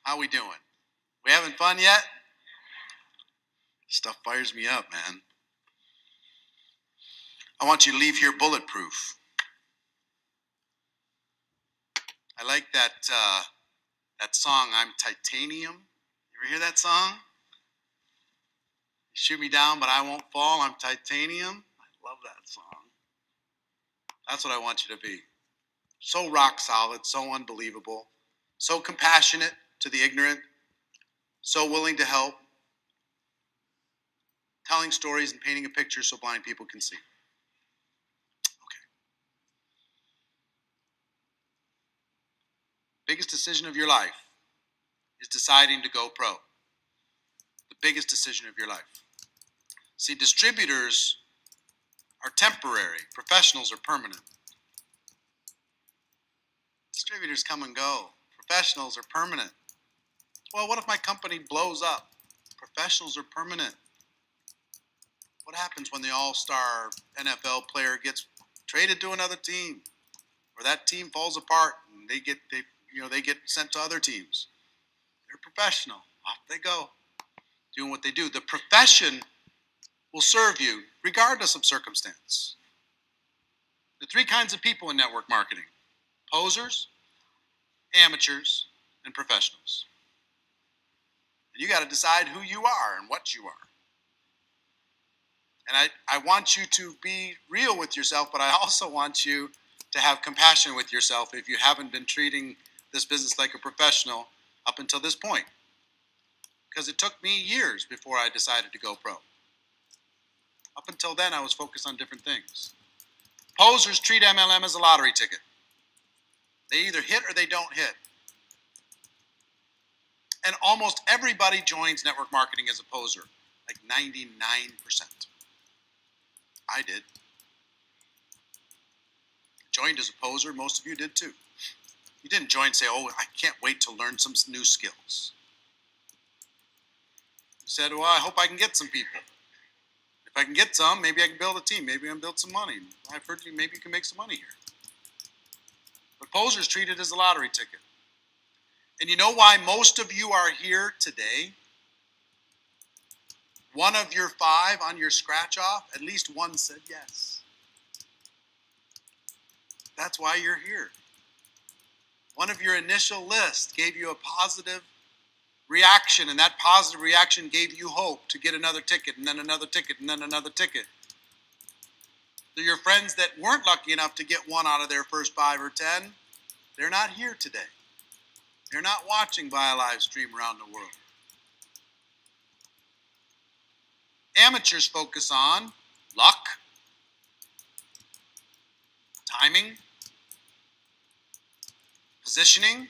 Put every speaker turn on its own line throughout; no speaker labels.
How we doing? We having fun yet? Stuff fires me up, man. I want you to leave here bulletproof. I like that song, I'm Titanium. You ever hear that song? You shoot me down, but I won't fall. I'm titanium. I love that song. That's what I want you to be. So rock solid, so unbelievable, so compassionate to the ignorant, so willing to help, telling stories and painting a picture so blind people can see. Okay. Biggest decision of your life is deciding to go pro. The biggest decision of your life. See, distributors are temporary. Professionals are permanent. Distributors come and go. Professionals are permanent. Well, what if my company blows up? Professionals are permanent. What happens when the all-star NFL player gets traded to another team, or that team falls apart and they get sent to other teams? They're professional. Off they go, doing what they do. The profession will serve you regardless of circumstance. The three kinds of people in network marketing: posers, amateurs, and professionals. And you got to decide who you are and what you are. And I want you to be real with yourself, but I also want you to have compassion with yourself if you haven't been treating this business like a professional up until this point. Because it took me years before I decided to go pro. Up until then, I was focused on different things. Posers treat MLM as a lottery ticket. They either hit or they don't hit. And almost everybody joins network marketing as a poser, like 99%. I did. Joined as a poser, most of you did too. You didn't join and say, oh, I can't wait to learn some new skills. You said, well, I hope I can get some people. If I can get some, maybe I can build a team. Maybe I can build some money. I've heard maybe you can make some money here. But posers treat it as a lottery ticket. And you know why most of you are here today? One of your 5 on your scratch off, at least one said yes. That's why you're here. One of your initial list gave you a positive reaction, and that positive reaction gave you hope to get another ticket, and then another ticket, and then another ticket. So your friends that weren't lucky enough to get one out of their first 5 or 10, they're not here today. They're not watching via live stream around the world. Amateurs focus on luck, timing, positioning.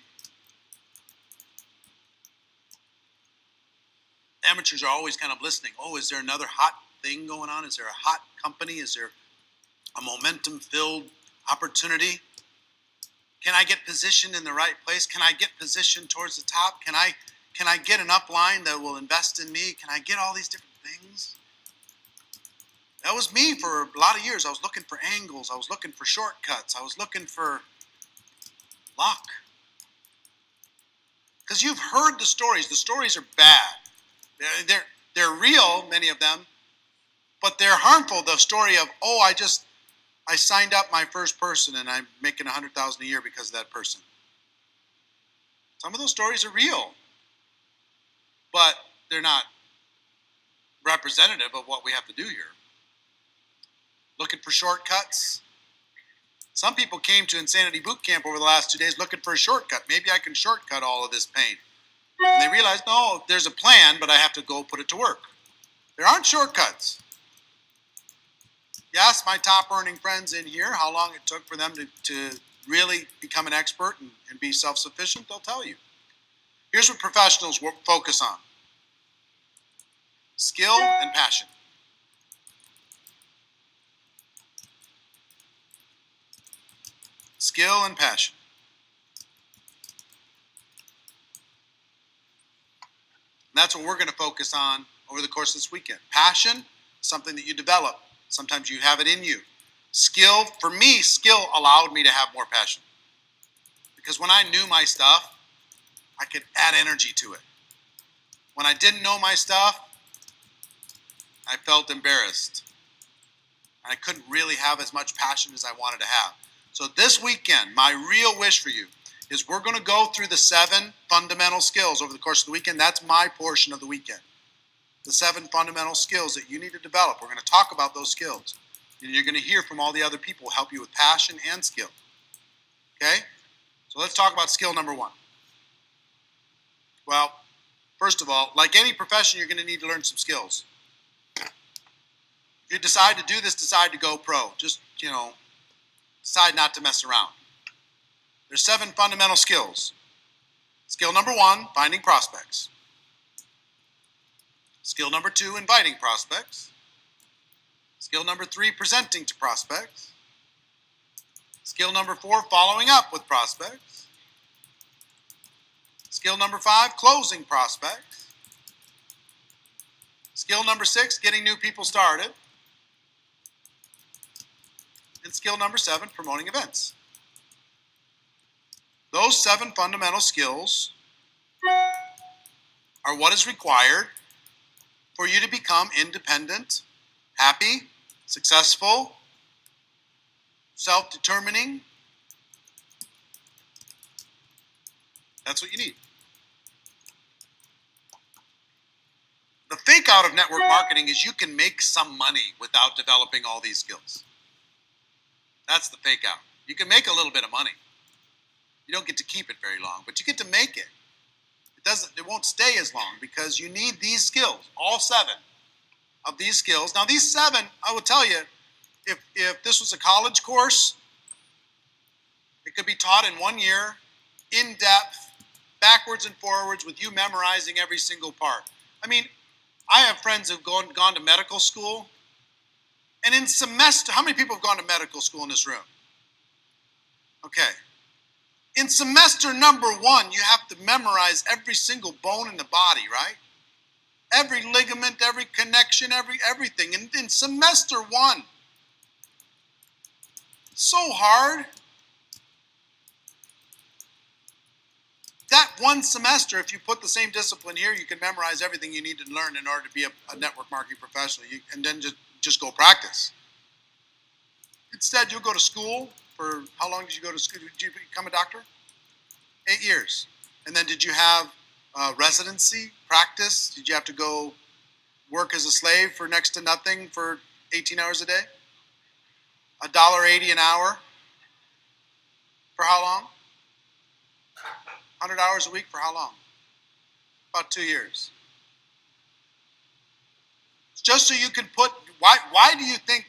Amateurs are always kind of listening. Oh, is there another hot thing going on? Is there a hot company? Is there a momentum-filled opportunity? Can I get positioned in the right place? Can I get positioned towards the top? Can I get an upline that will invest in me? Can I get all these different things? That was me for a lot of years. I was looking for angles. I was looking for shortcuts. I was looking for luck. Because you've heard the stories. The stories are bad. They're real, many of them, but they're harmful. The story of, oh, I signed up my first person and I'm making $100,000 a year because of that person. Some of those stories are real, but they're not representative of what we have to do here. Looking for shortcuts. Some people came to Insanity Boot Camp over the last 2 days looking for a shortcut. Maybe I can shortcut all of this pain. And they realized, no, there's a plan, but I have to go put it to work. There aren't shortcuts. You ask my top earning friends in here how long it took for them to really become an expert and be self-sufficient, they'll tell you. Here's what professionals focus on: skill and passion. Skill and passion. And that's what we're going to focus on over the course of this weekend. Passion, something that you develop. Sometimes you have it in you. Skill, for me, skill allowed me to have more passion. Because when I knew my stuff, I could add energy to it. When I didn't know my stuff, I felt embarrassed. I couldn't really have as much passion as I wanted to have. So this weekend, my real wish for you is we're going to go through the 7 fundamental skills over the course of the weekend. That's my portion of the weekend. The 7 fundamental skills that you need to develop. We're going to talk about those skills. And you're going to hear from all the other people who help you with passion and skill. Okay? So let's talk about skill number 1. Well, first of all, like any profession, you're going to need to learn some skills. If you decide to do this, decide to go pro. Just, decide not to mess around. There's 7 fundamental skills. Skill number 1, finding prospects. Skill number 2, inviting prospects. Skill number 3, presenting to prospects. Skill number 4, following up with prospects. Skill number 5, closing prospects. Skill number 6, getting new people started. And skill number 7, promoting events. Those 7 fundamental skills are what is required for you to become independent, happy, successful, self-determining. That's what you need. The fake out of network marketing is you can make some money without developing all these skills. That's the fake out. You can make a little bit of money. You don't get to keep it very long, but you get to make it. It won't stay as long because you need these skills, all 7 of these skills. Now these 7, I will tell you, if this was a college course, it could be taught in 1 year, in depth, backwards and forwards, with you memorizing every single part. I mean, I have friends who've gone to medical school, and in semester, how many people have gone to medical school in this room? Okay. In semester number 1, you have to memorize every single bone in the body, right? Every ligament, every connection, everything. In semester 1, so hard. That 1 semester, if you put the same discipline here, you can memorize everything you need to learn in order to be a network marketing professional. And then just go practice. Instead, you'll go to school for, how long did you go to school? Did you become a doctor? 8 years. And then did you have residency, practice? Did you have to go work as a slave for next to nothing for 18 hours a day? $1.80 an hour? For how long? 100 hours a week for how long? About 2 years. Just so you can put, why do you think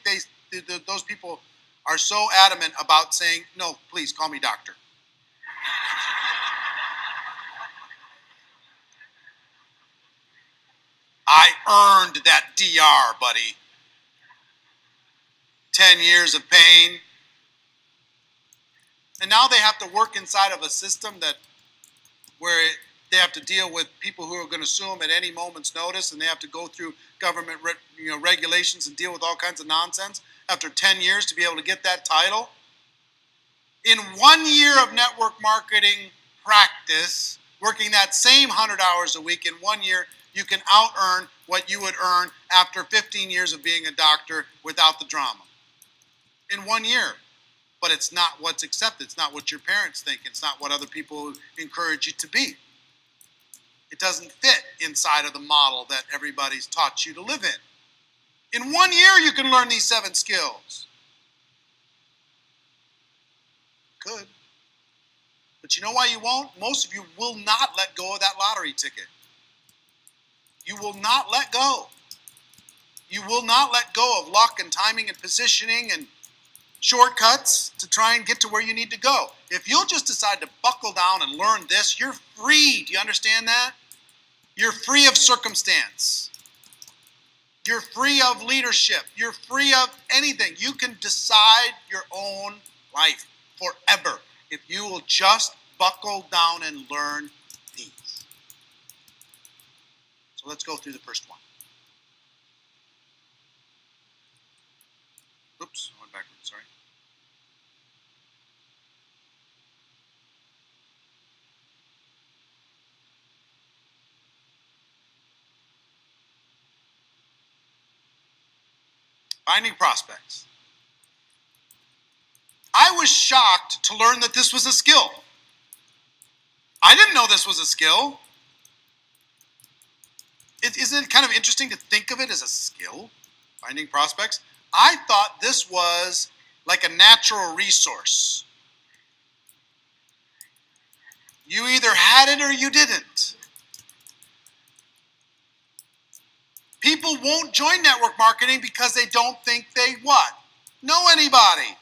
those people are so adamant about saying, no, please call me doctor? I earned that DR, buddy. 10 years of pain. And now they have to work inside of a system where they have to deal with people who are going to sue them at any moment's notice, and they have to go through government regulations and deal with all kinds of nonsense after 10 years to be able to get that title. In 1 year of network marketing practice, working that same 100 hours a week, in 1 year, you can out-earn what you would earn after 15 years of being a doctor without the drama. In 1 year. But it's not what's accepted. It's not what your parents think. It's not what other people encourage you to be. It doesn't fit inside of the model that everybody's taught you to live in. In 1 year, you can learn these 7 skills. Good. But you know why you won't? Most of you will not let go of that lottery ticket. You will not let go. You will not let go of luck and timing and positioning and shortcuts to try and get to where you need to go. If you'll just decide to buckle down and learn this, you're free. Do you understand that? You're free of circumstance. You're free of leadership. You're free of anything. You can decide your own life forever if you will just buckle down and learn these. So let's go through the first one. Oops, I went backwards, sorry. Finding prospects. I was shocked to learn that this was a skill. I didn't know this was a skill. Isn't it kind of interesting to think of it as a skill? Finding prospects? I thought this was like a natural resource. You either had it or you didn't. People won't join network marketing because they don't think they what? Know anybody.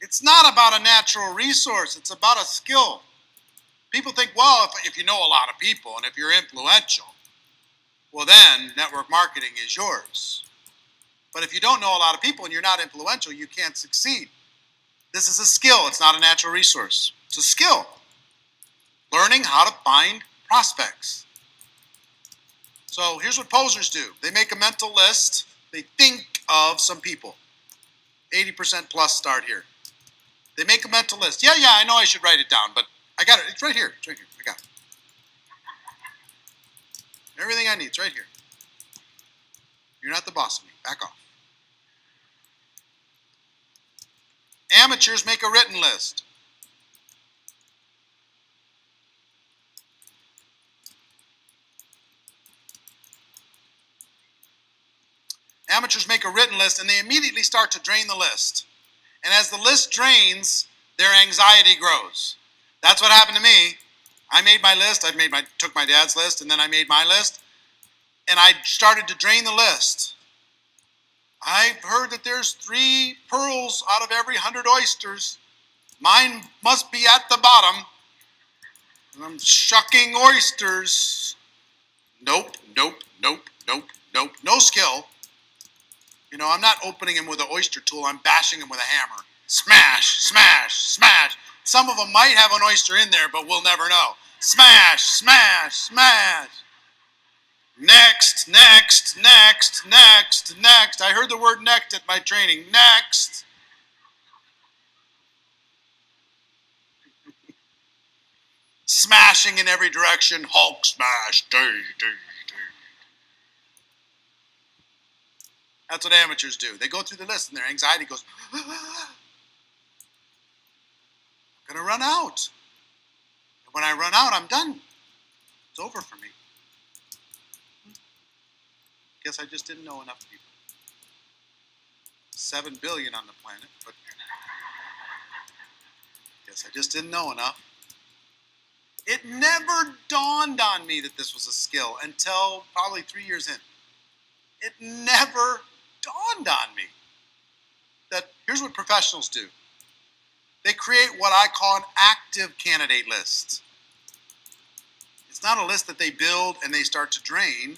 It's not about a natural resource. It's about a skill. People think, well, if you know a lot of people and if you're influential, well then network marketing is yours. But if you don't know a lot of people and you're not influential, you can't succeed. This is a skill. It's not a natural resource. It's a skill. Learning how to find prospects. So here's what posers do. They make a mental list. They think of some people. 80% plus start here. They make a mental list. Yeah, I know I should write it down, but I got it. It's right here. It's right here. I got it. Everything I need. It's right here. You're not the boss of me. Back off. Amateurs make a written list. Amateurs make a written list and they immediately start to drain the list. And as the list drains, their anxiety grows. That's what happened to me. I made my list. Took my dad's list and then I made my list. And I started to drain the list. I've heard that there's 3 pearls out of every 100 oysters. Mine must be at the bottom. And I'm shucking oysters. Nope. No skill. You know, I'm not opening him with an oyster tool. I'm bashing him with a hammer. Smash, smash, smash. Some of them might have an oyster in there, but we'll never know. Smash, smash, smash. Next. I heard the word next at my training. Next. Smashing in every direction. Hulk smash. That's what amateurs do. They go through the list and their anxiety goes, I'm going to run out. And when I run out, I'm done. It's over for me. Guess I just didn't know enough people. 7 billion on the planet, but guess I just didn't know enough. It never dawned on me that this was a skill until probably 3 years in. It never dawned on me that here's what professionals do. They create what I call an active candidate list. It's not a list that they build and they start to drain.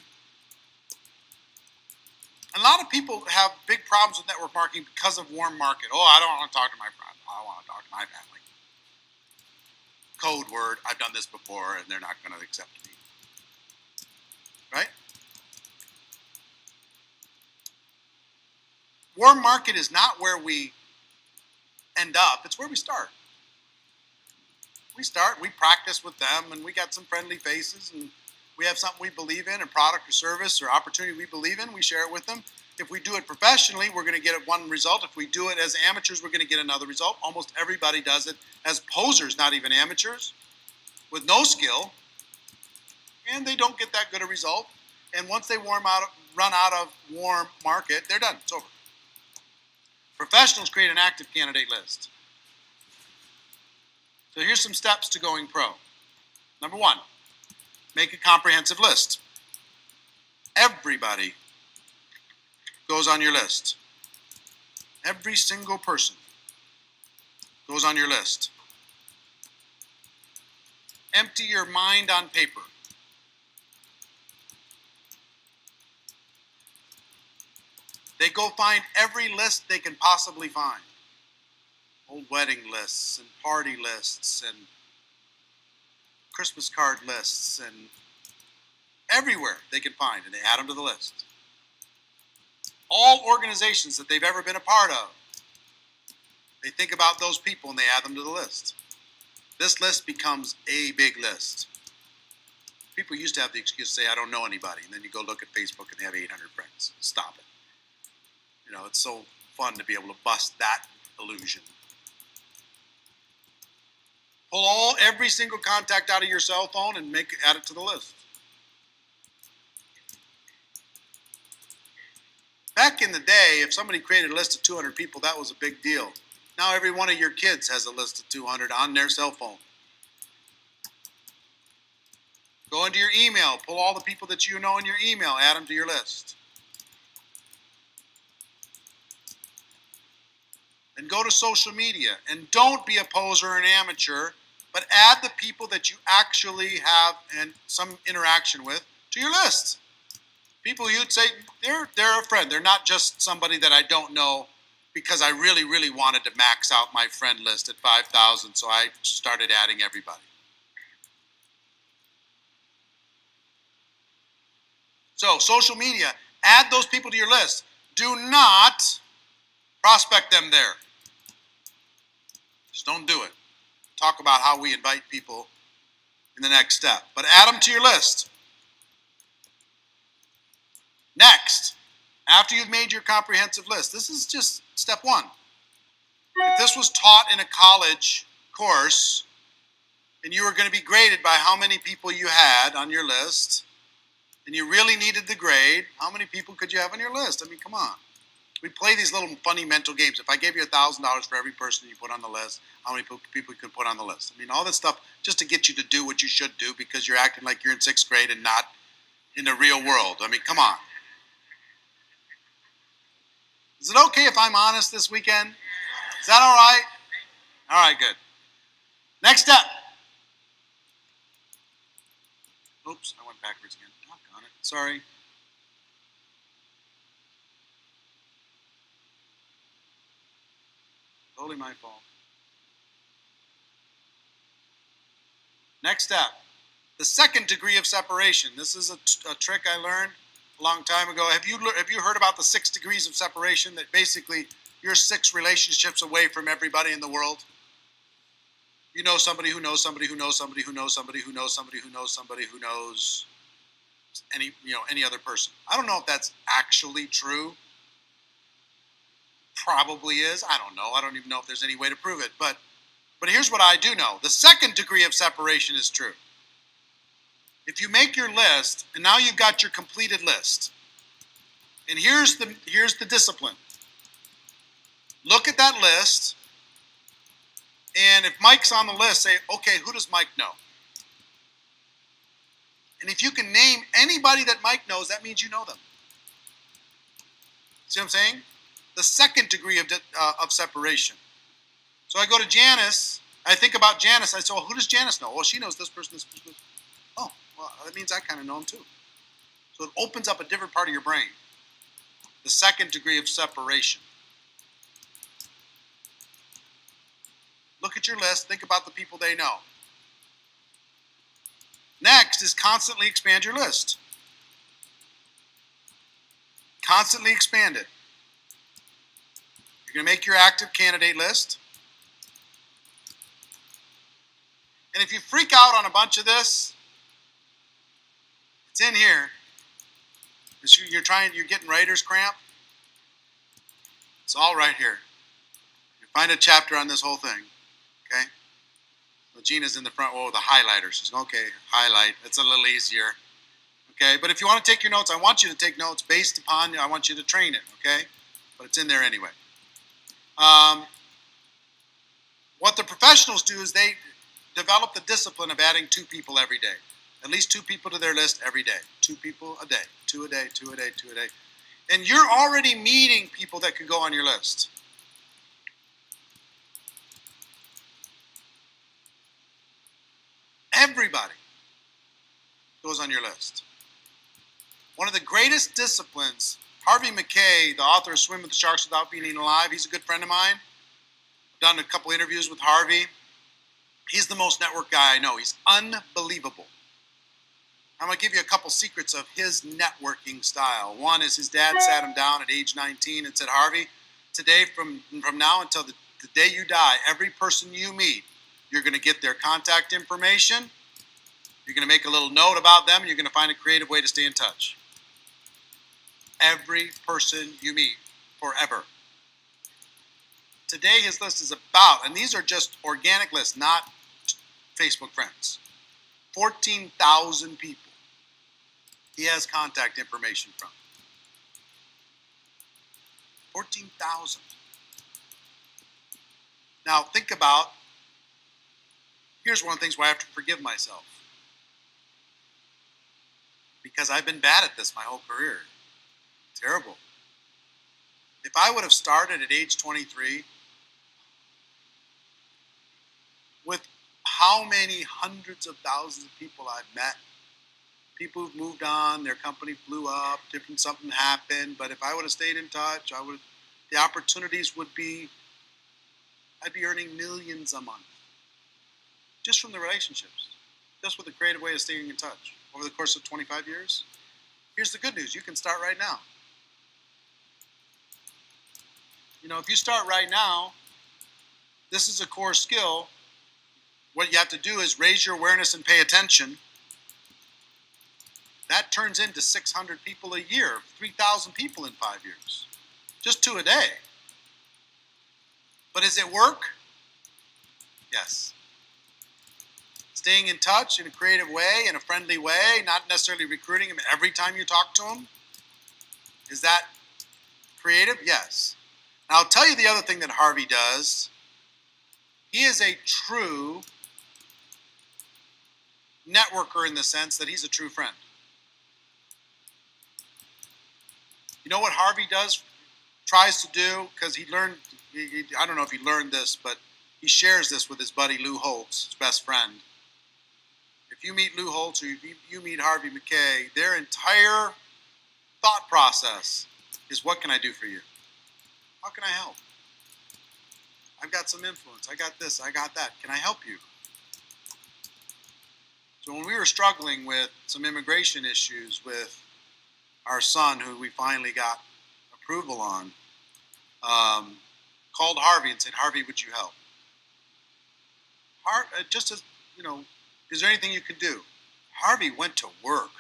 A lot of people have big problems with network marketing because of warm market. Oh, I don't want to talk to my friends. I want to talk to my family. Code word, I've done this before and they're not going to accept me. Right? Warm market is not where we end up. It's where we start. We practice with them, and we got some friendly faces, and we have something we believe in, a product or service or opportunity we believe in, we share it with them. If we do it professionally, we're going to get one result. If we do it as amateurs, we're going to get another result. Almost everybody does it as posers, not even amateurs, with no skill, and they don't get that good a result. And once they run out of warm market, they're done. It's over. Professionals create an active candidate list. So here's some steps to going pro. Number 1, make a comprehensive list. Everybody goes on your list. Every single person goes on your list. Empty your mind on paper. They go find every list they can possibly find. Old wedding lists and party lists and Christmas card lists and everywhere they can find, and they add them to the list. All organizations that they've ever been a part of, they think about those people and they add them to the list. This list becomes a big list. People used to have the excuse to say, I don't know anybody, and then you go look at Facebook and they have 800 friends. Stop it. It's so fun to be able to bust that illusion. Pull every single contact out of your cell phone and add it to the list. Back in the day, if somebody created a list of 200 people, that was a big deal. Now every one of your kids has a list of 200 on their cell phone. Go into your email, pull all the people that you know in your email, add them to your list. And go to social media, and don't be a poser or an amateur, but add the people that you actually have and some interaction with to your list. People you'd say, they're a friend. They're not just somebody that I don't know because I really, really wanted to max out my friend list at 5,000, so I started adding everybody. So, social media, add those people to your list. Do not prospect them there. Just don't do it. Talk about how we invite people in the next step. But add them to your list. Next, after you've made your comprehensive list, this is just step one. If this was taught in a college course and you were going to be graded by how many people you had on your list and you really needed the grade, how many people could you have on your list? I mean, come on. We play these little funny mental games. If I gave you $1,000 for every person you put on the list, how many people you could put on the list? I mean, all this stuff just to get you to do what you should do because you're acting like you're in 6th grade and not in the real world. I mean, come on. Is it okay if I'm honest this weekend? Is that all right? All right, good. Next step. Oops, I went backwards again. Doggone it. Sorry. Totally my fault. Next step. The second degree of separation. This is a trick I learned a long time ago. Have you heard about the 6 degrees of separation? That basically you're 6 relationships away from everybody in the world. You know somebody who knows somebody who knows somebody who knows somebody who knows somebody who knows somebody who knows any other person. I don't know if that's actually true. Probably is. I don't know. I don't even know if there's any way to prove it. But here's what I do know. The second degree of separation is true. If you make your list, and now you've got your completed list, and here's the discipline. Look at that list, and if Mike's on the list, say, okay, who does Mike know? And if you can name anybody that Mike knows, that means you know them. See what I'm saying? The second degree of separation. So I go to Janice, I think about Janice, I say, well, who does Janice know? Well, she knows this person, this person. Oh, well, that means I kind of know him too. So it opens up a different part of your brain. The second degree of separation. Look at your list, think about the people they know. Next is constantly expand your list. Constantly expand it. You're going to make your active candidate list. And if you freak out on a bunch of this, it's in here. You're getting writer's cramp. It's all right here. You find a chapter on this whole thing. Okay? So Gina's in the front row with the highlighter. She's okay, highlight. It's a little easier. Okay? But if you want to take your notes, I want you to take notes based upon, I want you to train it. Okay? But it's in there anyway. What the professionals do is they develop the discipline of adding 2 people every day. At least 2 people to their list every day. 2 people a day. 2 a day, 2 a day, 2 a day. And you're already meeting people that can go on your list. Everybody goes on your list. One of the greatest disciplines, Harvey McKay, the author of Swim with the Sharks Without Being Eaten Alive, he's a good friend of mine. I've done a couple interviews with Harvey. He's the most network guy I know. He's unbelievable. I'm going to give you a couple secrets of his networking style. One is his dad sat him down at age 19 and said, Harvey, today from now until the day you die, every person you meet, you're going to get their contact information. You're going to make a little note about them, and you're going to find a creative way to stay in touch. Every person you meet. forever. Today his list is about, and these are just organic lists, not Facebook friends, 14,000 people he has contact information from. 14,000. Now think about, here's one of the things where I have to forgive myself. Because I've been bad at this my whole career. Terrible. If I would have started at age 23, with how many hundreds of thousands of people I've met, people who've moved on, their company blew up, something happened, but if I would have stayed in touch, the opportunities would be, I'd be earning millions a month. Just from the relationships. Just with a creative way of staying in touch. Over the course of 25 years. Here's the good news. You can start right now. If you start right now, this is a core skill. What you have to do is raise your awareness and pay attention. That turns into 600 people a year, 3,000 people in 5 years. Just 2 a day. But does it work? Yes. Staying in touch in a creative way, in a friendly way, not necessarily recruiting him every time you talk to him. Is that creative? Yes. Now I'll tell you the other thing that Harvey does. He is a true networker in the sense that he's a true friend. You know what Harvey tries to do, because he learned, I don't know if he learned this, but he shares this with his buddy Lou Holtz, his best friend. If you meet Lou Holtz or you meet Harvey McKay, their entire thought process is, what can I do for you? How can I help? I've got some influence. I got this. I got that. Can I help you? So when we were struggling with some immigration issues with our son, who we finally got approval on, called Harvey and said, Harvey, would you help? Just as, is there anything you can do? Harvey went to work.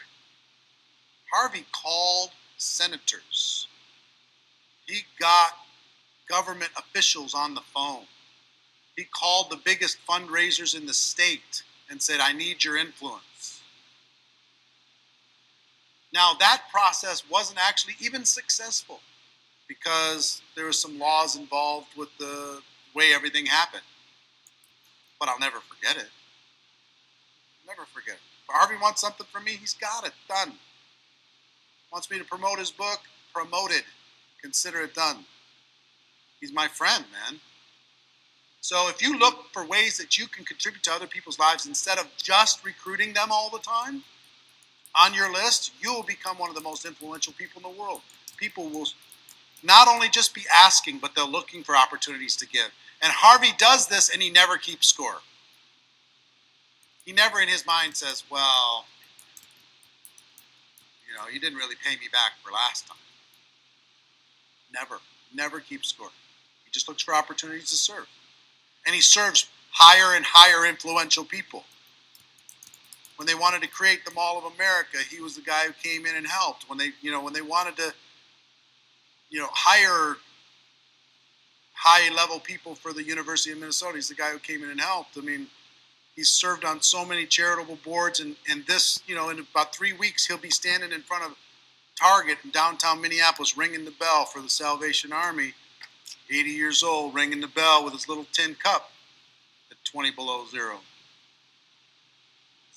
Harvey called senators. He got government officials on the phone. He called the biggest fundraisers in the state and said, I need your influence. Now, that process wasn't actually even successful because there were some laws involved with the way everything happened. But I'll never forget it. Never forget it. If Harvey wants something from me, he's got it done. Wants me to promote his book, promoted. Consider it done. He's my friend, man. So if you look for ways that you can contribute to other people's lives instead of just recruiting them all the time on your list, you will become one of the most influential people in the world. People will not only just be asking, but they're looking for opportunities to give. And Harvey does this, and he never keeps score. He never in his mind says, well, you didn't really pay me back for last time. Never keeps score. He just looks for opportunities to serve. And he serves higher and higher influential people. When they wanted to create the Mall of America, he was the guy who came in and helped. When they wanted to, hire high-level people for the University of Minnesota, he's the guy who came in and helped. I mean, he's served on so many charitable boards, and this, in about 3 weeks, he'll be standing in front of Target in downtown Minneapolis, ringing the bell for the Salvation Army. 80 years old, ringing the bell with his little tin cup at 20 below zero.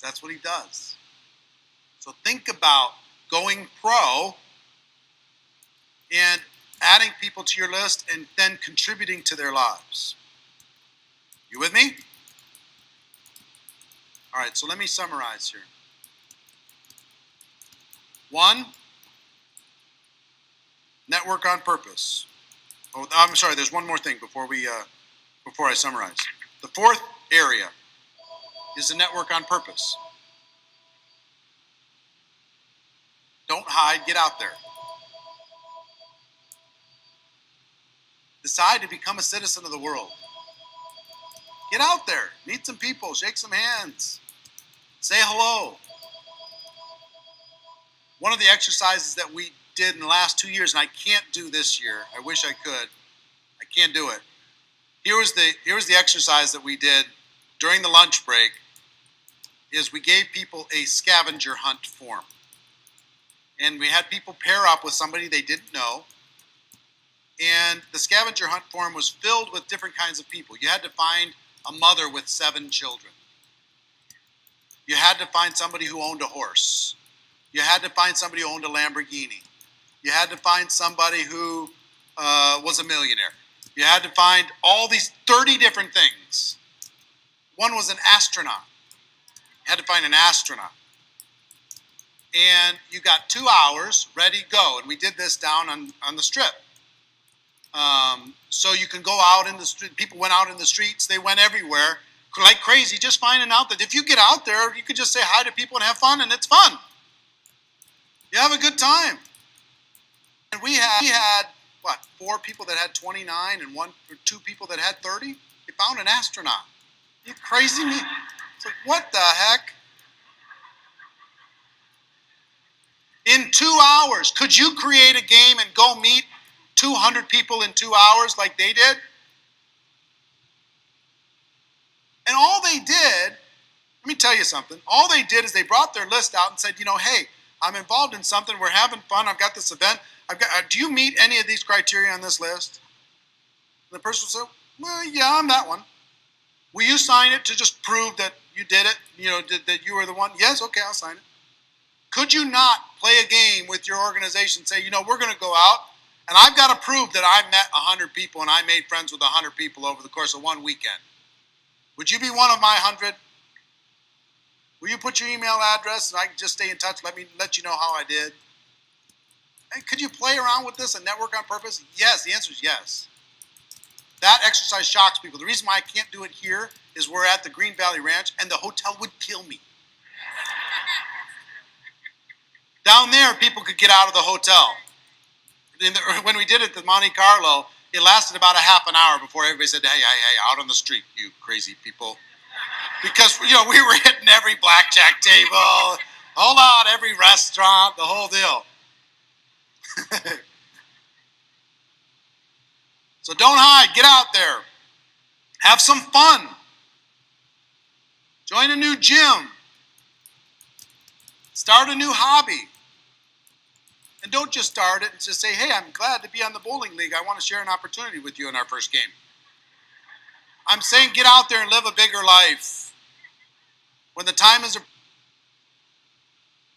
That's what he does. So think about going pro and adding people to your list and then contributing to their lives. You with me? All right, so let me summarize here. 1, network on purpose. Oh, I'm sorry, there's one more thing before I summarize. The 4th area is the network on purpose. Don't hide, get out there. Decide to become a citizen of the world. Get out there, meet some people, shake some hands, say hello. One of the exercises that we did in the last 2 years, and I can't do this year. I wish I could. I can't do it. Here was the exercise that we did during the lunch break. Is we gave people a scavenger hunt form, and we had people pair up with somebody they didn't know. And the scavenger hunt form was filled with different kinds of people. You had to find a mother with 7 children. You had to find somebody who owned a horse. You had to find somebody who owned a Lamborghini. You had to find somebody who was a millionaire. You had to find all these 30 different things. One was an astronaut. You had to find an astronaut. And you got 2 hours, ready, go. And we did this down on the strip. So you can go out in the street. People went out in the streets. They went everywhere like crazy, just finding out that if you get out there, you could just say hi to people and have fun, and it's fun. You have a good time. And we had what, 4 people that had 29 and 1 or 2 people that had 30? They found an astronaut. You crazy me? It's like, what the heck? In 2 hours, could you create a game and go meet 200 people in 2 hours like they did? And all they did, let me tell you something, all they did is they brought their list out and said, hey, I'm involved in something, we're having fun, I've got this event, do you meet any of these criteria on this list? And the person said, well, yeah, I'm that one. Will you sign it to just prove that you did it, that you were the one? Yes, okay, I'll sign it. Could you not play a game with your organization, say, we're going to go out, and I've got to prove that I met 100 people and I made friends with 100 people over the course of one weekend? Would you be one of my 100? Will you put your email address and I can just stay in touch? Let you know how I did. And could you play around with this and network on purpose? Yes, the answer is yes. That exercise shocks people. The reason why I can't do it here is we're at the Green Valley Ranch and the hotel would kill me. Down there, people could get out of the hotel. When we did it at Monte Carlo, it lasted about a half an hour before everybody said, hey, out on the street, you crazy people. Because, we were hitting every blackjack table, hold on, every restaurant, the whole deal. So don't hide, get out there. Have some fun. Join a new gym. Start a new hobby. And don't just start it and just say, hey, I'm glad to be on the bowling league. I want to share an opportunity with you in our first game. I'm saying get out there and live a bigger life. When the time is...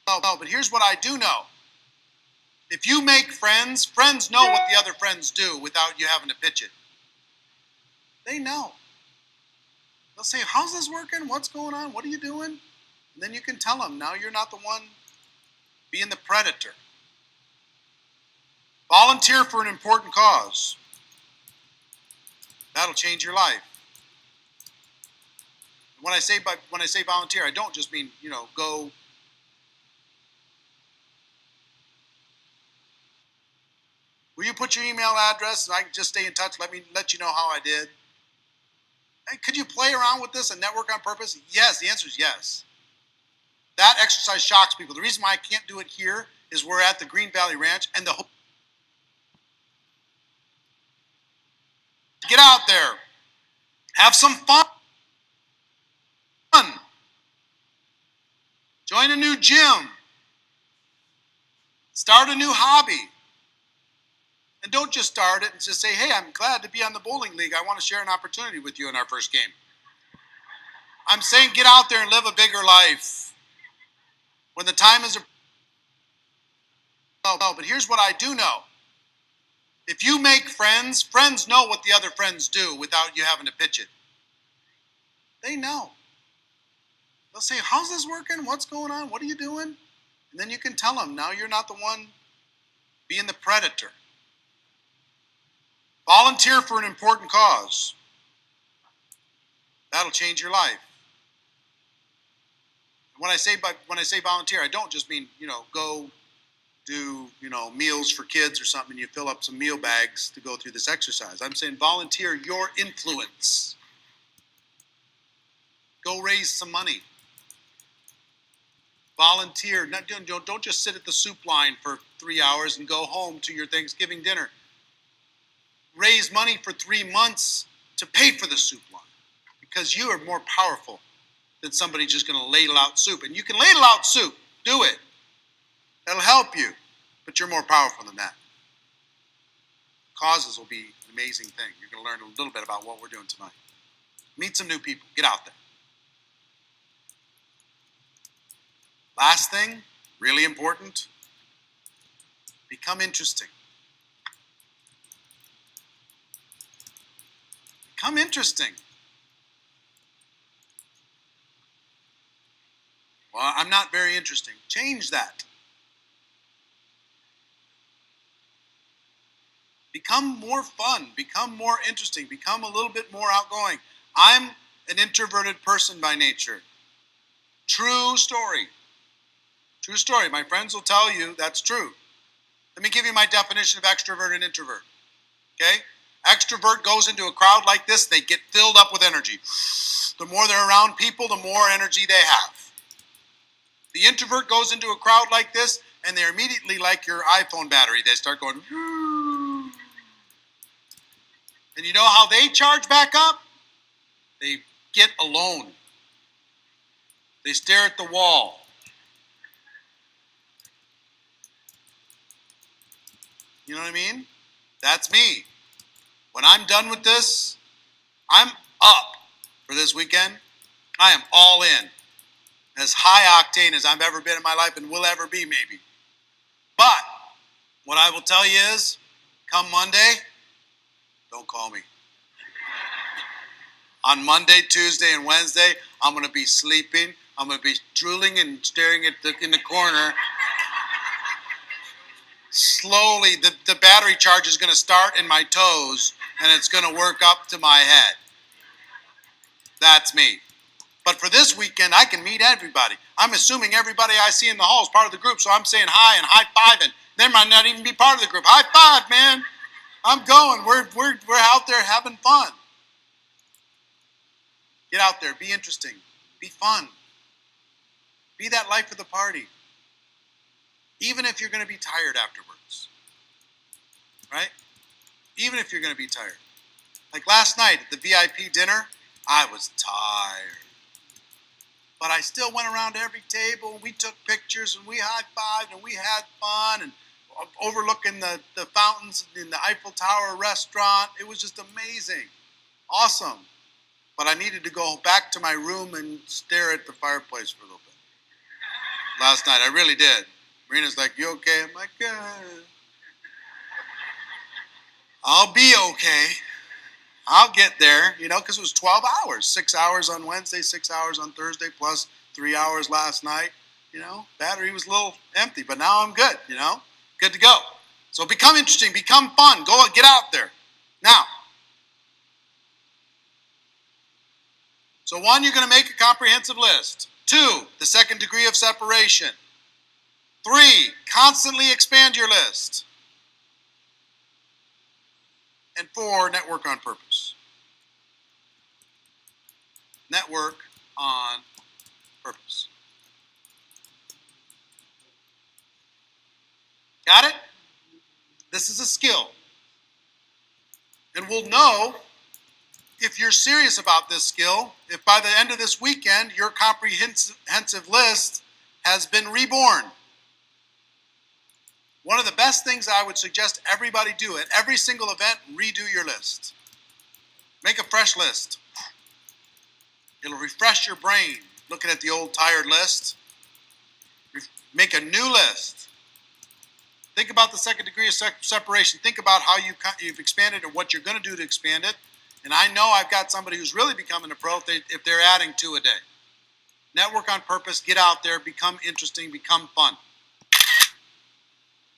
No, but here's what I do know. If you make friends, friends know what the other friends do without you having to pitch it. They know. They'll say, how's this working? What's going on? What are you doing? And then you can tell them, now you're not the one being the predator. Volunteer for an important cause. That'll change your life. When I say volunteer, I don't just mean, go. Will you put your email address and I can just stay in touch? Let you know how I did. Hey, could you play around with this and network on purpose? Yes, the answer is yes. That exercise shocks people. The reason why I can't do it here is we're at the Green Valley Ranch and the... Get out there. Have some fun. Join a new gym. Start a new hobby. And don't just start it and just say, hey, I'm glad to be on the bowling league. I want to share an opportunity with you in our first game. I'm saying get out there and live a bigger life. When the time is... No, but here's what I do know. If you make friends, friends know what the other friends do without you having to pitch it. They know. They'll say, how's this working? What's going on? What are you doing? And then you can tell them, now you're not the one being the predator. Volunteer for an important cause. That'll change your life. When I say volunteer, I don't just mean, go do, meals for kids or something, and you fill up some meal bags to go through this exercise. I'm saying volunteer your influence. Go raise some money. Volunteer. Don't just sit at the soup line for 3 hours and go home to your Thanksgiving dinner. Raise money for 3 months to pay for the soup line, because you are more powerful than somebody just going to ladle out soup. And you can ladle out soup. Do it. That'll help you. But you're more powerful than that. Causes will be an amazing thing. You're going to learn a little bit about what we're doing tonight. Meet some new people. Get out there. Last thing, really important, become interesting. Become interesting. Well, I'm not very interesting. Change that. Become more fun. Become more interesting. Become a little bit more outgoing. I'm an introverted person by nature. True story. True story. My friends will tell you that's true. Let me give you my definition of extrovert and introvert. Okay? Extrovert goes into a crowd like this, they get filled up with energy. The more they're around people, the more energy they have. The introvert goes into a crowd like this, and they're immediately like your iPhone battery. They start going, and you know how they charge back up? They get alone. They stare at the wall. You know what I mean? That's me. When I'm done with this, I'm up for this weekend. I am all in. As high octane as I've ever been in my life and will ever be, maybe. But what I will tell you is, come Monday, don't call me. On Monday, Tuesday, and Wednesday, I'm going to be sleeping. I'm going to be drooling and staring in the corner. Slowly, the battery charge is going to start in my toes, and it's going to work up to my head. That's me. But for this weekend, I can meet everybody. I'm assuming everybody I see in the hall is part of the group, so I'm saying hi and high-fiving. They might not even be part of the group. High five, man. I'm going. We're out there having fun. Get out there. Be interesting. Be fun. Be that life of the party. Even if you're going to be tired afterwards. Right? Even if you're going to be tired. Like last night at the VIP dinner, I was tired. But I still went around to every table, and we took pictures, and we high-fived, and we had fun, and overlooking the fountains in the Eiffel Tower restaurant. It was just amazing. Awesome. But I needed to go back to my room and stare at the fireplace for a little bit. Last night, I really did. Marina's like, you okay? I'm like, I'll be okay. I'll get there, because it was 12 hours. 6 hours on Wednesday, 6 hours on Thursday, plus 3 hours last night. Battery was a little empty, but now I'm good, Good to go. So become interesting, become fun. Go get out there. Now, so 1, you're going to make a comprehensive list. 2, the second degree of separation. 3, constantly expand your list. And 4, network on purpose. Network on purpose. Got it? This is a skill. And we'll know if you're serious about this skill, if by the end of this weekend, your comprehensive list has been reborn. One of the best things I would suggest everybody do at every single event, redo your list. Make a fresh list. It'll refresh your brain looking at the old tired list. Make a new list. Think about the second degree of separation. Think about how you've expanded and what you're going to do to expand it. And I know I've got somebody who's really becoming a pro if they're adding 2 a day. Network on purpose. Get out there. Become interesting. Become fun.